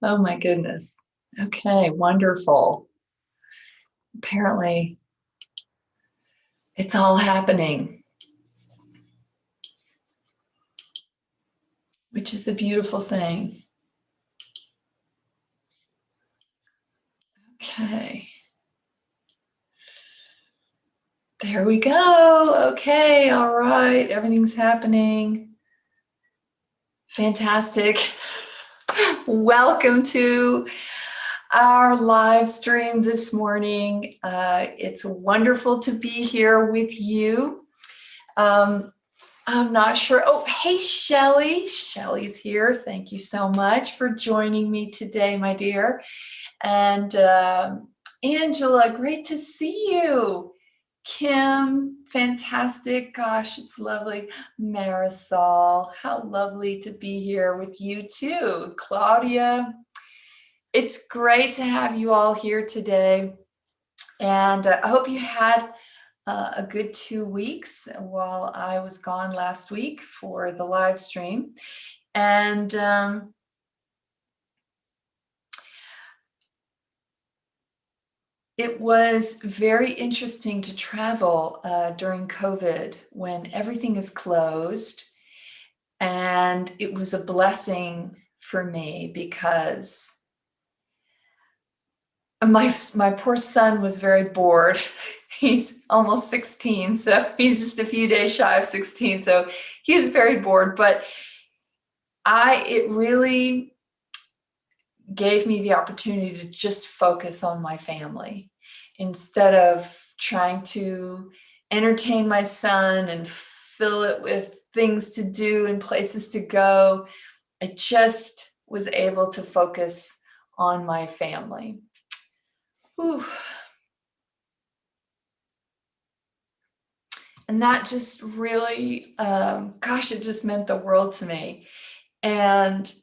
Oh my goodness. Okay, wonderful. Apparently, it's all happening, which is a beautiful thing. Okay, there we go. Okay, all right, everything's happening. Fantastic. Welcome to our live stream this morning. It's wonderful to be here with you. I'm not sure. Oh, hey, Shelly. Shelly's here. Thank you so much for joining me today, my dear. And Angela, great to see you. Kim, fantastic. Gosh, it's lovely. Marisol, how lovely to be here with you too. Claudia, it's great to have you all here today. And I hope you had a good 2 weeks while I was gone last week for the live stream. And it was very interesting to travel during COVID when everything is closed. And it was a blessing for me because my poor son was very bored. He's almost 16, so he's just a few days shy of 16. So he was very bored, but it really gave me the opportunity to just focus on my family instead of trying to entertain my son and fill it with things to do and places to go. I just was able to focus on my family. Whew. And that just really, gosh, it just meant the world to me. And,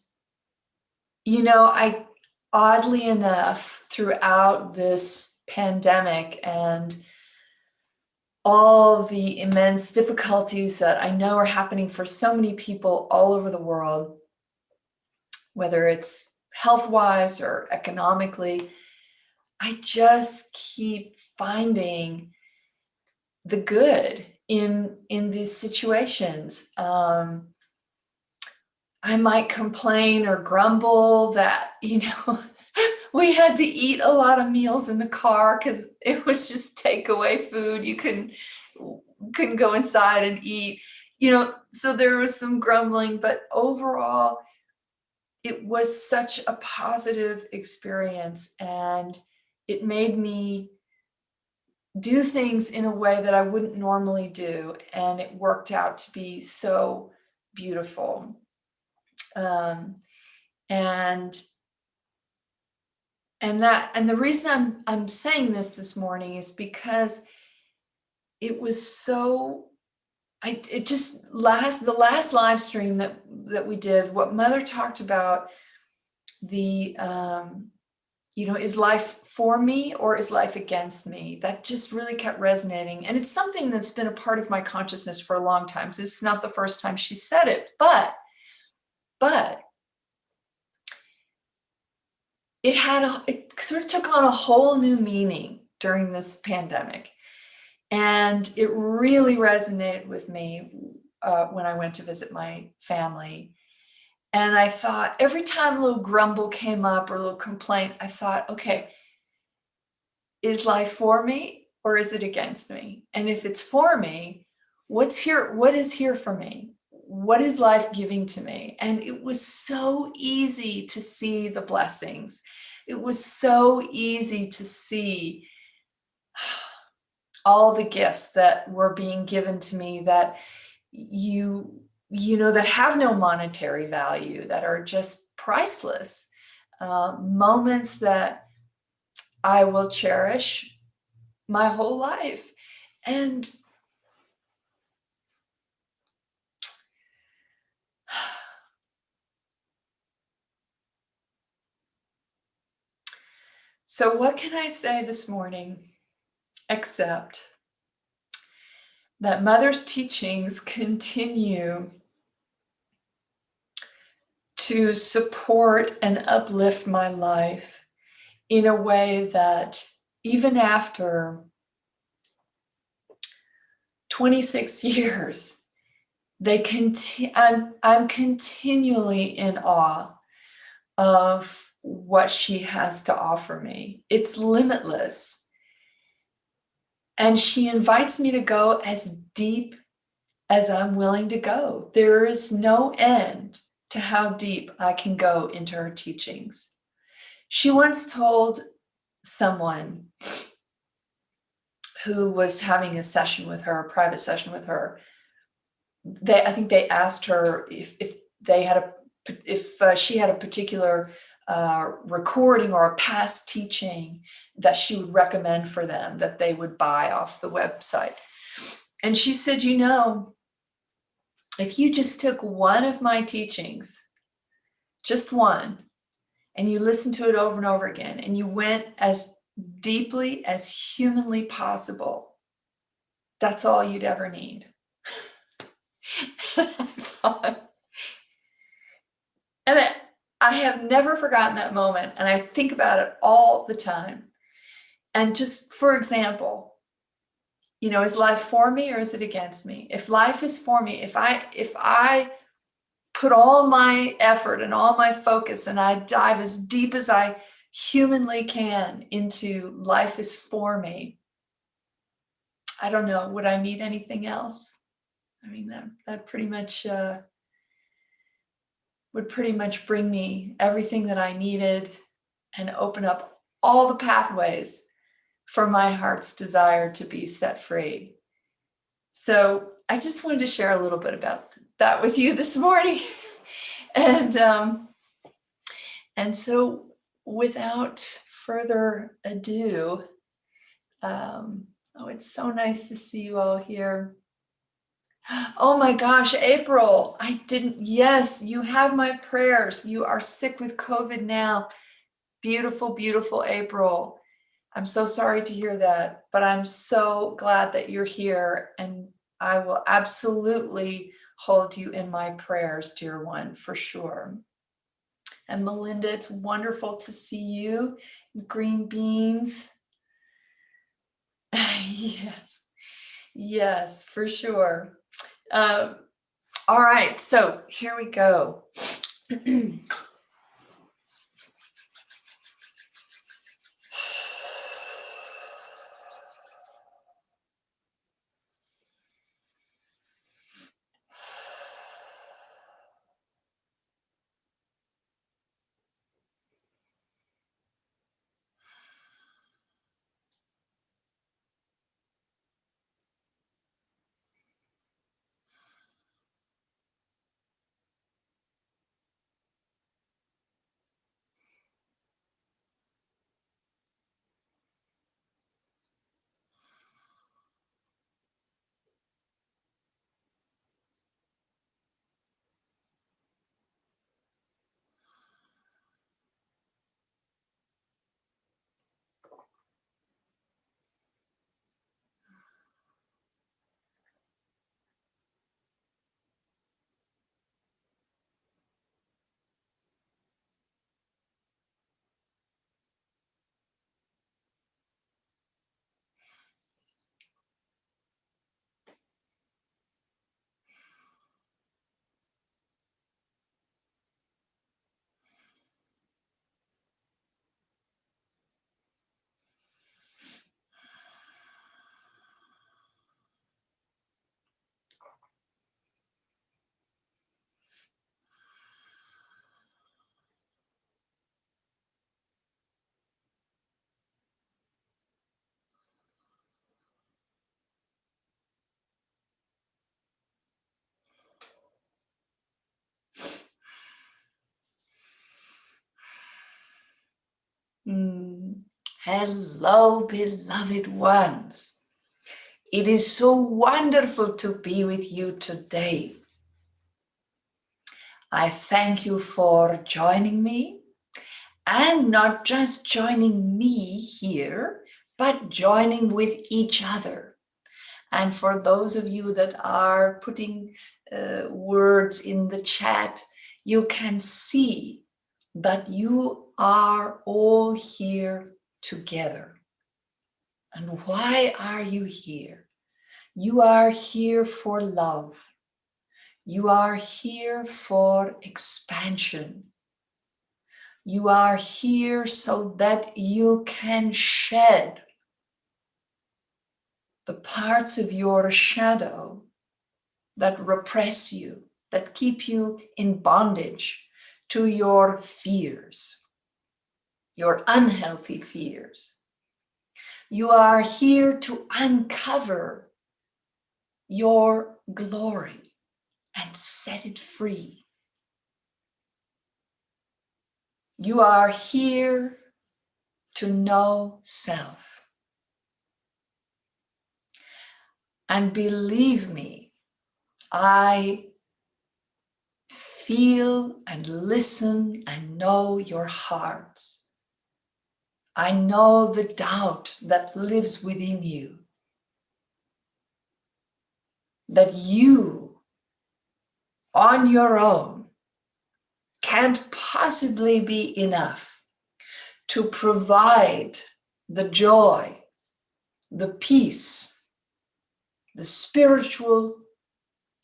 I oddly enough, throughout this pandemic and all the immense difficulties that I know are happening for so many people all over the world, whether it's health-wise or economically, I just keep finding the good in these situations. I might complain or grumble that, we had to eat a lot of meals in the car because it was just takeaway food. You couldn't go inside and eat, so there was some grumbling, but overall, it was such a positive experience, and it made me do things in a way that I wouldn't normally do, and it worked out to be so beautiful. And the reason I'm saying this morning is because it was so the last live stream that we did, what Mother talked about, the is life for me or is life against me? That just really kept resonating. And it's something that's been a part of my consciousness for a long time. So it's not the first time she said it, but it sort of took on a whole new meaning during this pandemic. And it really resonated with me when I went to visit my family. And I thought, every time a little grumble came up or a little complaint, I thought, okay, is life for me or is it against me? And if it's for me, what is here for me? What is life giving to me? And it was so easy to see the blessings. It was so easy to see all the gifts that were being given to me that that have no monetary value, that are just priceless, moments that I will cherish my whole life. And so what can I say this morning except that Mother's teachings continue to support and uplift my life in a way that even after 26 years, I'm continually in awe of what she has to offer me. It's limitless. And she invites me to go as deep as I'm willing to go. There is no end to how deep I can go into her teachings. She once told someone who was having a session with her, a private session with her, I think they asked her if she had a particular recording or a past teaching that she would recommend for them that they would buy off the website. And she said, if you just took one of my teachings, just one, and you listened to it over and over again, and you went as deeply as humanly possible, that's all you'd ever need. And I have never forgotten that moment, and I think about it all the time. And just for example, is life for me or is it against me? If life is for me, if I put all my effort and all my focus and I dive as deep as I humanly can into life is for me, I don't know, would I need anything else? I mean, that pretty much would pretty much bring me everything that I needed and open up all the pathways for my heart's desire to be set free. So I just wanted to share a little bit about that with you this morning. And so without further ado, it's so nice to see you all here. Oh my gosh, April, yes, you have my prayers. You are sick with COVID now. Beautiful, beautiful April. I'm so sorry to hear that, but I'm so glad that you're here, and I will absolutely hold you in my prayers, dear one, for sure. And Melinda, it's wonderful to see you. Green beans. Yes, for sure. All right, so here we go. Hello, beloved ones. It is so wonderful to be with you today. I thank you for joining me, and not just joining me here, but joining with each other. And for those of you that are putting words in the chat, you can see that you are all here together. And why are you here? You are here for love. You are here for expansion. You are here so that you can shed the parts of your shadow that repress you, that keep you in bondage to your fears, your unhealthy fears. You are here to uncover your glory and set it free. You are here to know self. And believe me, I feel and listen and know your hearts. I know the doubt that lives within you, that you on your own can't possibly be enough to provide the joy, the peace, the spiritual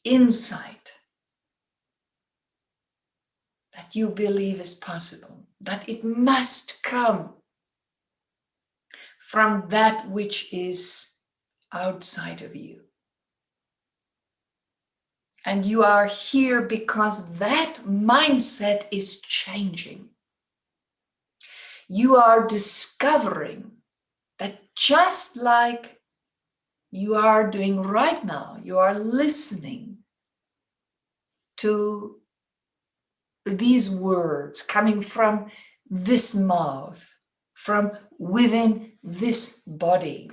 insight that you believe is possible, that it must come from that which is outside of you. And you are here because that mindset is changing. You are discovering that just like you are doing right now, you are listening to these words coming from this mouth, from within this body.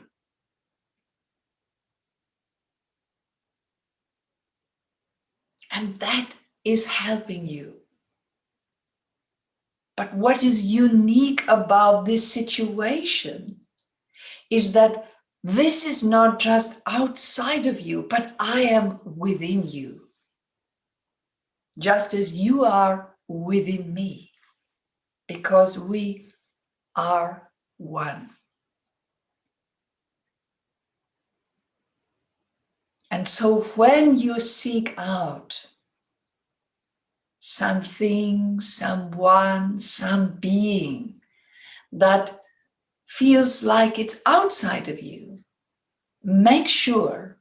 And that is helping you. But what is unique about this situation is that this is not just outside of you, but I am within you, just as you are within me, because we are one. And so when you seek out something, someone, some being that feels like it's outside of you, make sure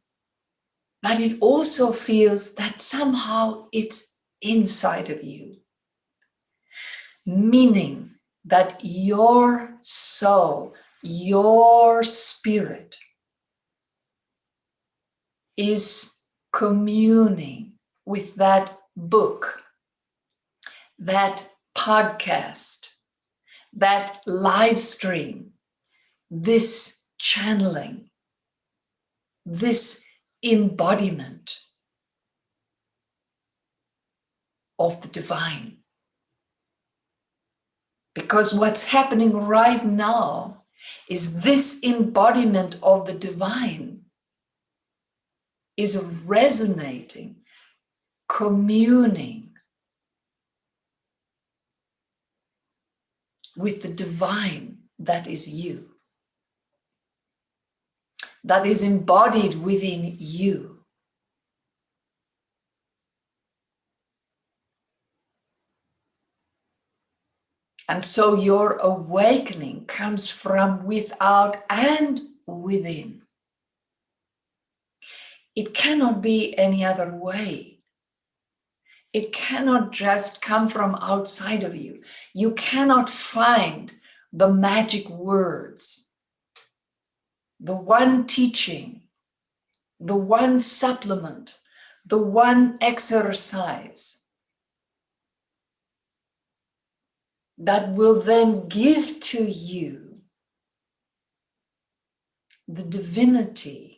that it also feels that somehow it's inside of you. Meaning that your soul, your spirit is communing with that book, that podcast, that live stream, this channeling, this embodiment of the divine. Because what's happening right now is this embodiment of the divine is resonating, communing with the divine that is you, that is embodied within you. And so your awakening comes from without and within. It cannot be any other way. It cannot just come from outside of you. You cannot find the magic words, the one teaching, the one supplement, the one exercise that will then give to you the divinity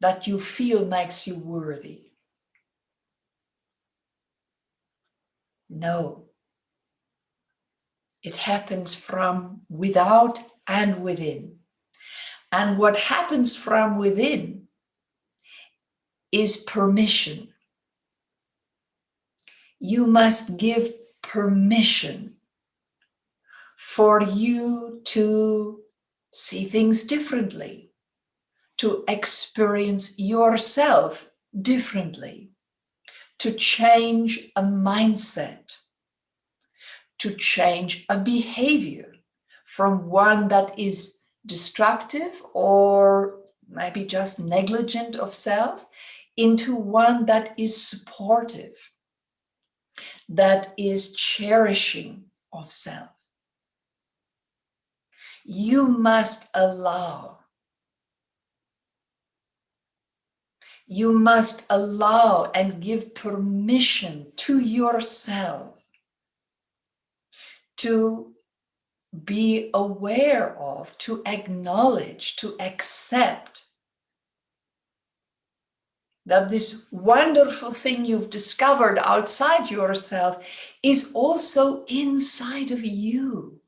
that you feel makes you worthy. No, it happens from without and within. And what happens from within is permission. You must give permission for you to see things differently, to experience yourself differently, to change a mindset, to change a behavior from one that is destructive or maybe just negligent of self into one that is supportive, that is cherishing of self. You must allow. You must allow and give permission to yourself to be aware of, to acknowledge, to accept that this wonderful thing you've discovered outside yourself is also inside of you.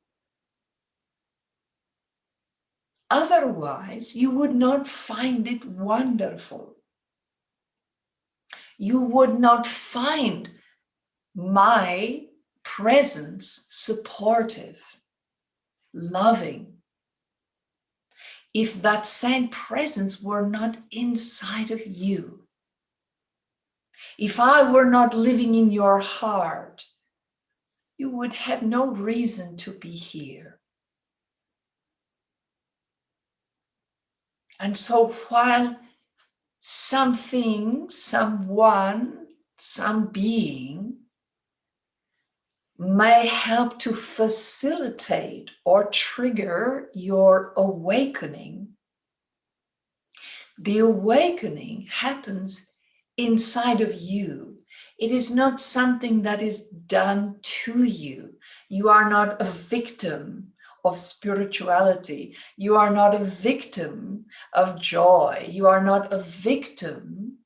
Otherwise, you would not find it wonderful. You would not find my presence supportive, loving, if that same presence were not inside of you. If I were not living in your heart, you would have no reason to be here. And so while something, someone, some being may help to facilitate or trigger your awakening, the awakening happens inside of you. It is not something that is done to you. You are not a victim of spirituality. You are not a victim of joy. You are not a victim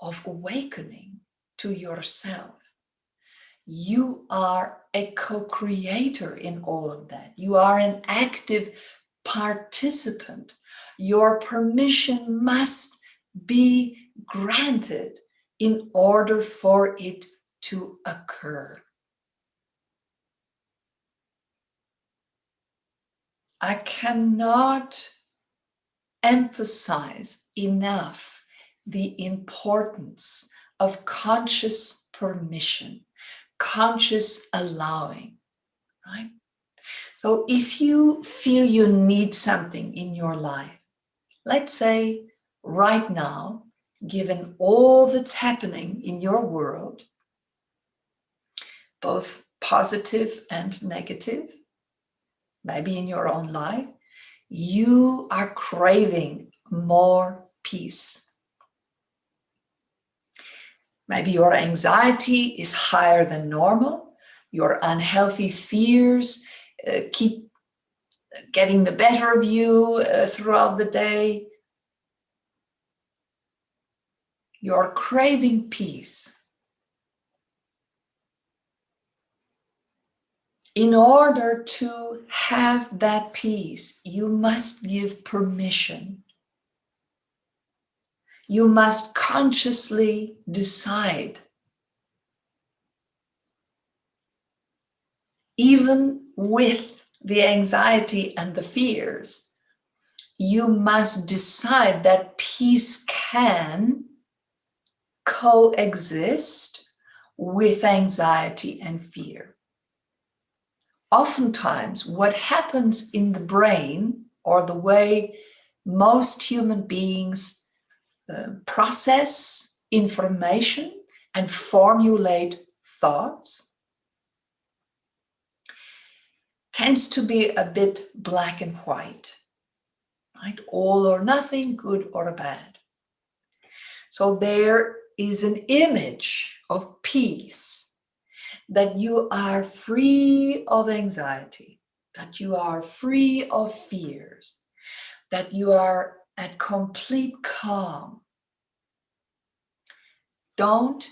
of awakening to yourself. You are a co-creator in all of that. You are an active participant. Your permission must be granted in order for it to occur. I cannot emphasize enough the importance of conscious permission, conscious allowing, right? So if you feel you need something in your life, let's say right now, given all that's happening in your world, both positive and negative, maybe in your own life, you are craving more peace. Maybe your anxiety is higher than normal. Your unhealthy fears keep getting the better of you throughout the day. You're craving peace. In order to have that peace, you must give permission. You must consciously decide, even with the anxiety and the fears, you must decide that peace can coexist with anxiety and fear. Oftentimes, what happens in the brain, or the way most human beings process information and formulate thoughts, tends to be a bit black and white, right? All or nothing, good or bad. So there is an image of peace, that you are free of anxiety, that you are free of fears, that you are at complete calm. Don't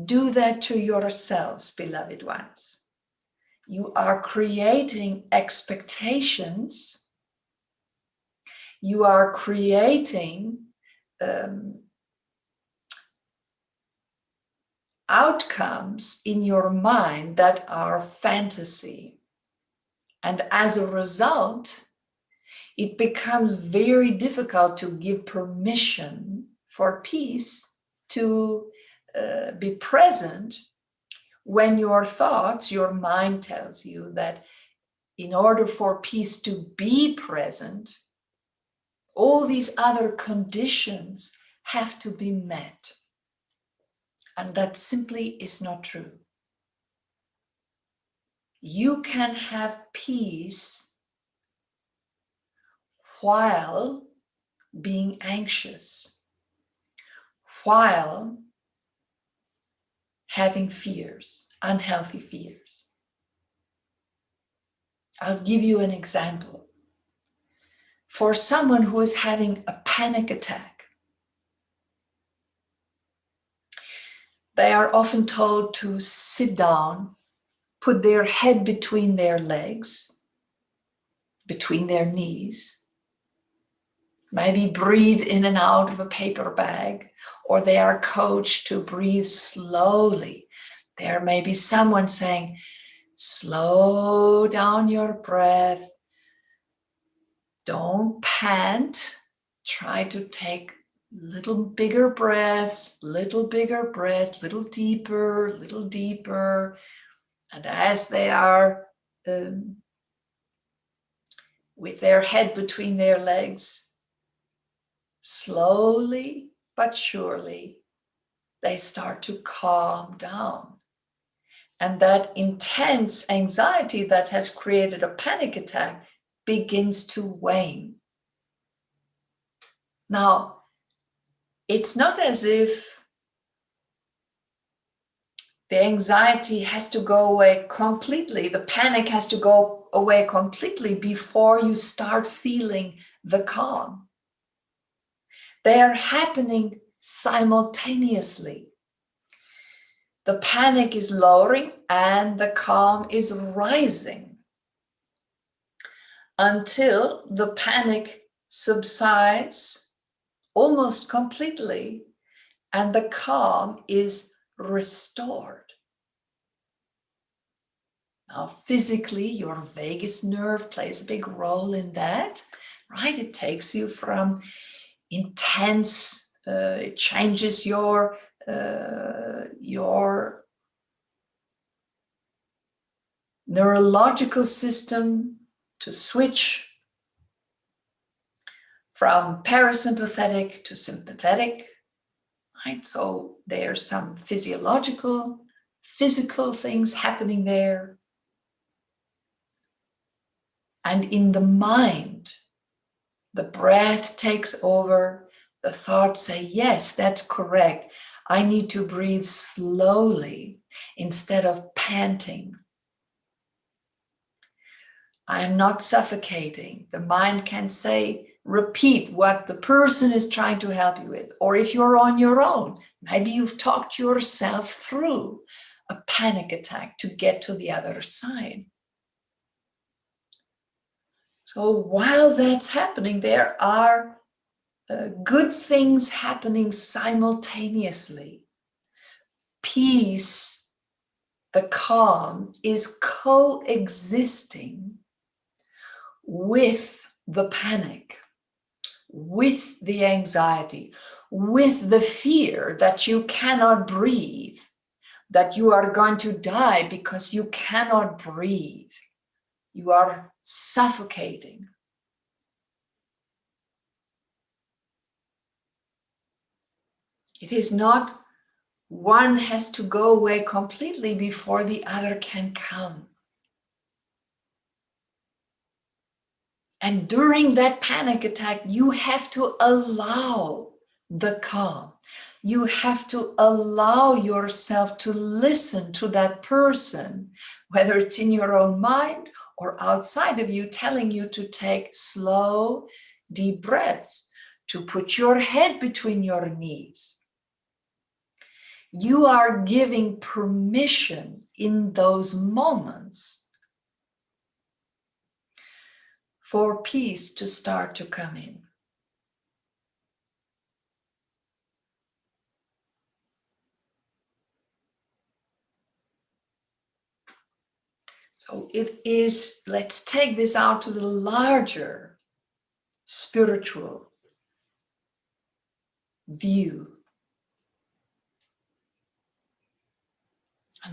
do that to yourselves, beloved ones. You are creating expectations. You are creating outcomes in your mind that are fantasy. And as a result, it becomes very difficult to give permission for peace to be present when your thoughts, your mind tells you that in order for peace to be present, all these other conditions have to be met. And that simply is not true. You can have peace while being anxious, while having fears, unhealthy fears. I'll give you an example. For someone who is having a panic attack, they are often told to sit down, put their head between their legs, between their knees, maybe breathe in and out of a paper bag, or they are coached to breathe slowly. There may be someone saying, slow down your breath, don't pant, try to take little bigger breaths, little bigger breath, little deeper, little deeper. And as they are with their head between their legs, slowly but surely, they start to calm down. And that intense anxiety that has created a panic attack begins to wane. Now, it's not as if the anxiety has to go away completely, the panic has to go away completely before you start feeling the calm. They are happening simultaneously. The panic is lowering and the calm is rising until the panic subsides almost completely and the calm is restored. Now, physically, your vagus nerve plays a big role in that, right? It takes you from intense, it changes your neurological system to switch from parasympathetic to sympathetic, right? So there's some physical things happening there. And in the mind, the breath takes over. The thoughts say, yes, that's correct. I need to breathe slowly instead of panting. I'm not suffocating. The mind can say, repeat what the person is trying to help you with. Or if you're on your own, maybe you've talked yourself through a panic attack to get to the other side. So while that's happening, there are good things happening simultaneously. Peace, the calm, is coexisting with the panic, with the anxiety, with the fear that you cannot breathe, that you are going to die because you cannot breathe. You are suffocating. It is not one has to go away completely before the other can come. And during that panic attack, you have to allow the calm. You have to allow yourself to listen to that person, whether it's in your own mind or outside of you, telling you to take slow, deep breaths, to put your head between your knees. You are giving permission in those moments for peace to start to come in. So it is, let's take this out to the larger spiritual view.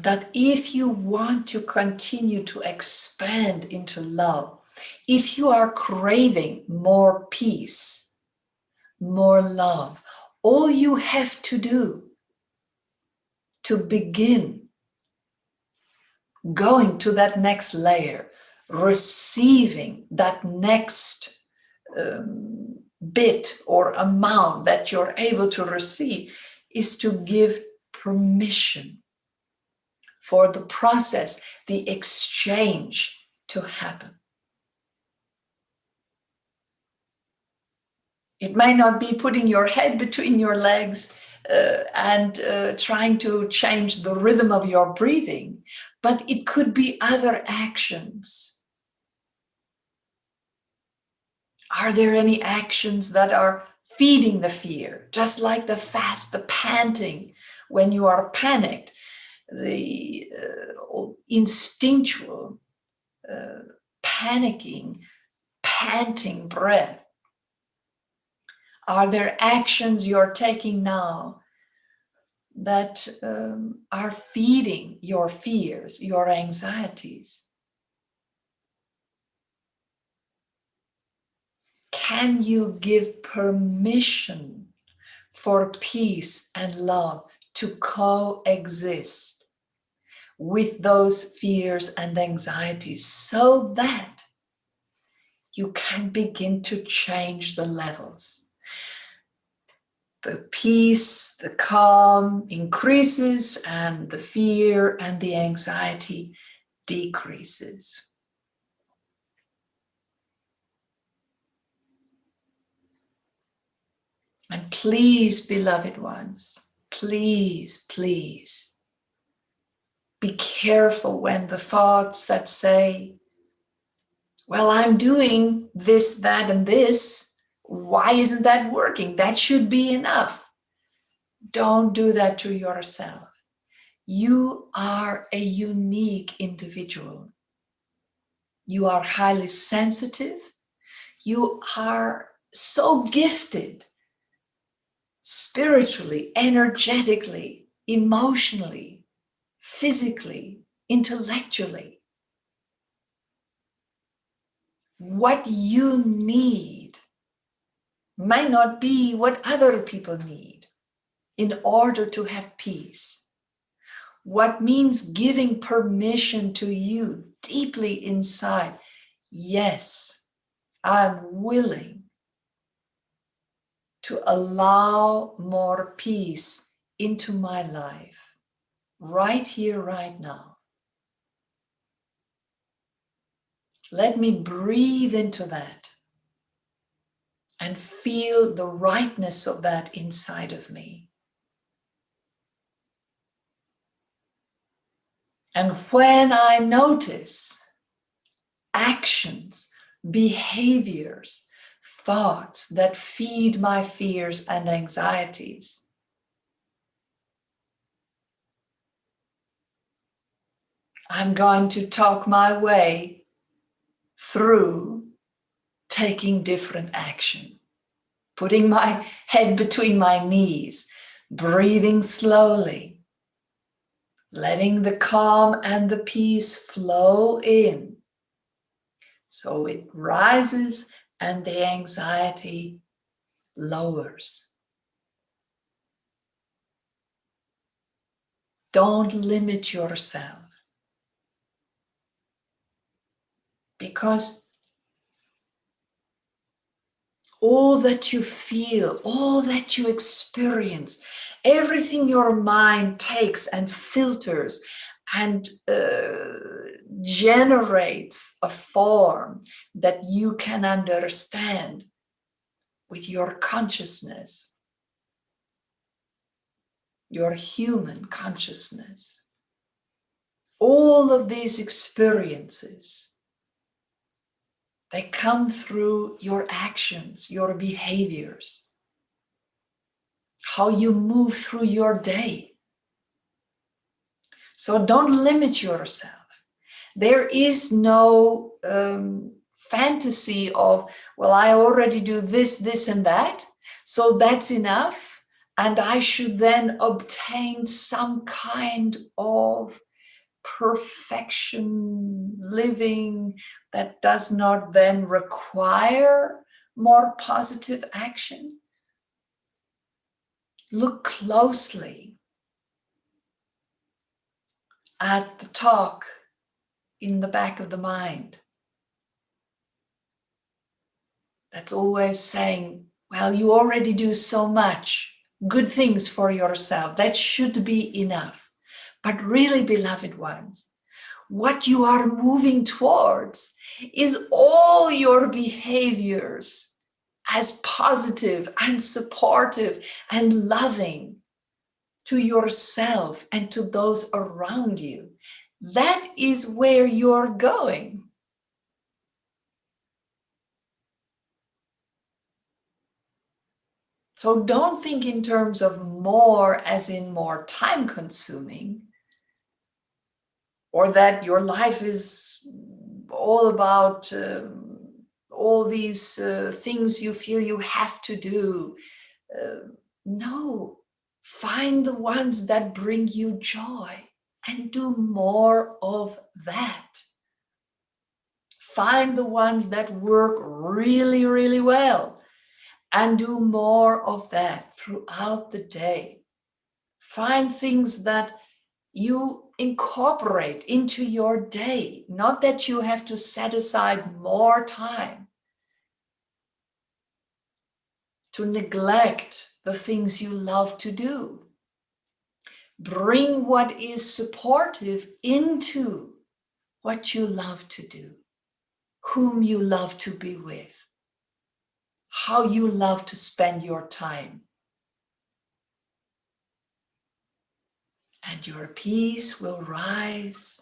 That if you want to continue to expand into love, if you are craving more peace, more love, all you have to do to begin going to that next layer, receiving that next bit or amount that you're able to receive, is to give permission for the process, the exchange to happen. It might not be putting your head between your legs and trying to change the rhythm of your breathing, but it could be other actions. Are there any actions that are feeding the fear? Just like the fast, the panting, when you are panicked, the instinctual panicking, panting breath. Are there actions you're taking now that are feeding your fears, your anxieties? Can you give permission for peace and love to coexist with those fears and anxieties so that you can begin to change the levels? The peace, the calm increases, and the fear and the anxiety decreases. And please, beloved ones, please, please, be careful when the thoughts that say, well, I'm doing this, that, and this. Why isn't that working? That should be enough. Don't do that to yourself. You are a unique individual. You are highly sensitive. You are so gifted spiritually, energetically, emotionally, physically, intellectually. What you need might not be what other people need in order to have peace. What means giving permission to you deeply inside? Yes, I'm willing to allow more peace into my life right here, right now. Let me breathe into that and feel the rightness of that inside of me. And when I notice actions, behaviors, thoughts that feed my fears and anxieties, I'm going to talk my way through taking different action, putting my head between my knees, breathing slowly, letting the calm and the peace flow in. So it rises and the anxiety lowers. Don't limit yourself, because all that you feel, all that you experience, everything your mind takes and filters and generates a form that you can understand with your consciousness, your human consciousness. All of these experiences, they come through your actions, your behaviors, how you move through your day. So don't limit yourself. There is no fantasy of, well, I already do this, this, and that, so that's enough. And I should then obtain some kind of perfection living that does not then require more positive action. Look closely at the talk in the back of the mind that's always saying, well, you already do so much good things for yourself. That should be enough. But really, beloved ones, what you are moving towards is all your behaviors as positive and supportive and loving to yourself and to those around you. That is where you're going. So don't think in terms of more as in more time consuming, or that your life is all about all these things you feel you have to do. No, find the ones that bring you joy and do more of that. Find the ones that work really, really well and do more of that throughout the day. Find things that you incorporate into your day, not that you have to set aside more time to neglect the things you love to do. Bring what is supportive into what you love to do, whom you love to be with, how you love to spend your time. And your peace will rise,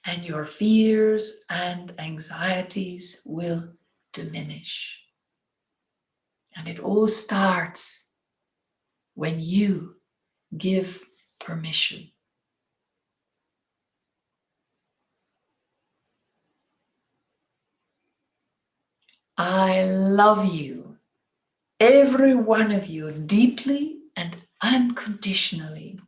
and your fears and anxieties will diminish. And it all starts when you give permission. I love you, every one of you, deeply and unconditionally.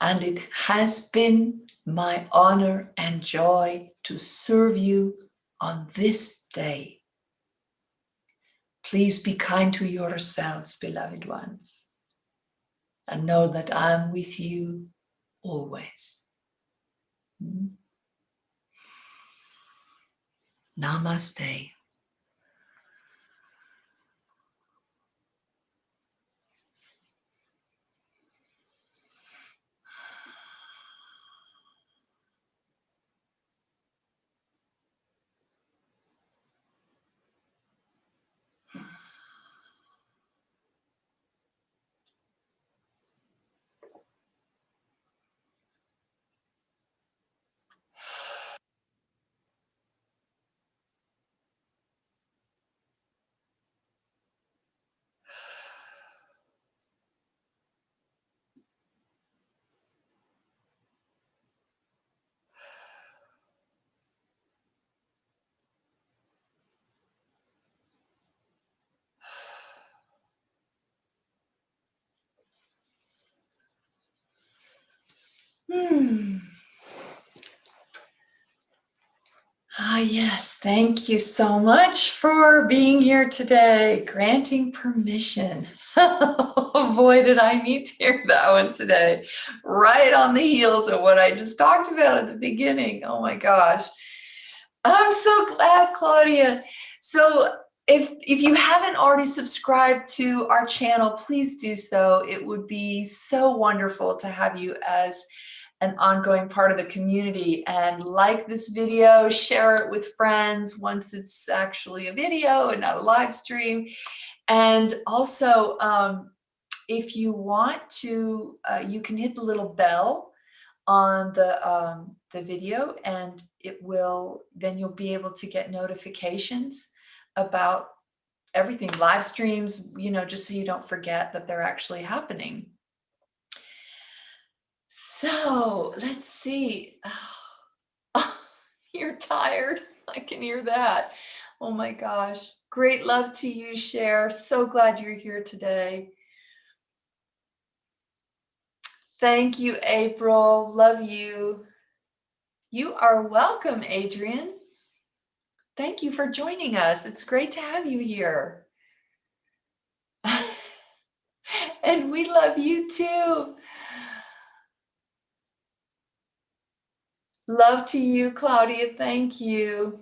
And it has been my honor and joy to serve you on this day. Please be kind to yourselves, beloved ones, and know that I'm with you always. Namaste. Ah, yes, thank you so much for being here today, granting permission. Boy, did I need to hear that one today, right on the heels of what I just talked about at the beginning. Oh my gosh. I'm so glad, Claudia. So if you haven't already subscribed to our channel, please do so. It would be so wonderful to have you as an ongoing part of the community. And like this video, share it with friends once it's actually a video and not a live stream. And also, if you want to, you can hit the little bell on the video, and it will, then you'll be able to get notifications about everything, live streams, you know, just so you don't forget that they're actually happening. So let's see. You're tired. I can hear that. Oh my gosh. Great love to you, Cher. So glad you're here today. Thank you, April. Love you. You are welcome, Adrian. Thank you for joining us. It's great to have you here. And we love you too. Love to you, Claudia. Thank you.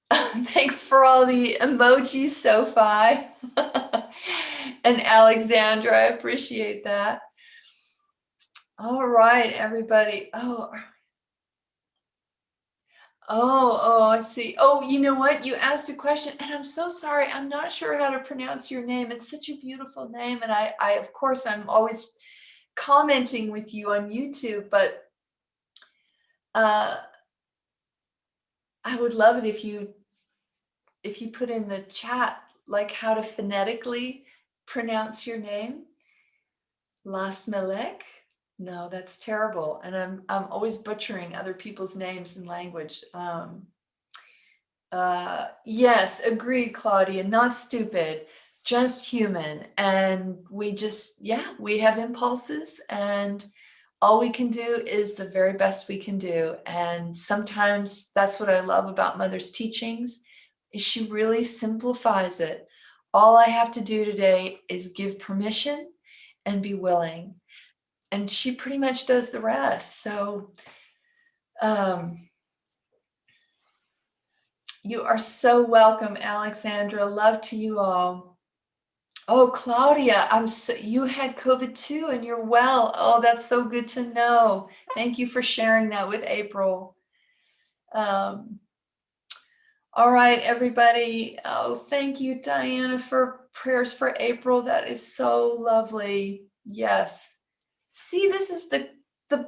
Thanks for all the emojis, Sophie. And Alexandra, I appreciate that. All right, everybody. Oh, I see. Oh, you know what? You asked a question, and I'm so sorry. I'm not sure how to pronounce your name. It's such a beautiful name, and I of course, I'm always commenting with you on YouTube, but uh, I would love it if you put in the chat like how to phonetically pronounce your name. Las Melek? No, that's terrible. And I'm always butchering other people's names and language. Yes, agree, Claudia. Not stupid, just human. And we just, yeah, we have impulses, and all we can do is the very best we can do. And sometimes that's what I love about Mother's teachings, is she really simplifies it. All I have to do today is give permission and be willing. And she pretty much does the rest. So you are so welcome, Alexandra. Love to you all. Oh, Claudia, you had COVID too, and you're well. Oh, that's so good to know. Thank you for sharing that with April. Um, all right, everybody. Oh, thank you, Diana, for prayers for April. That is so lovely. Yes. See, this is the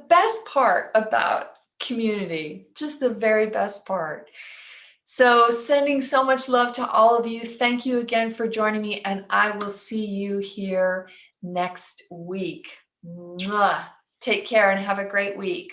best part about community, just the very best part. So sending so much love to all of you. Thank you again for joining me, and I will see you here next week. Mwah. Take care and have a great week.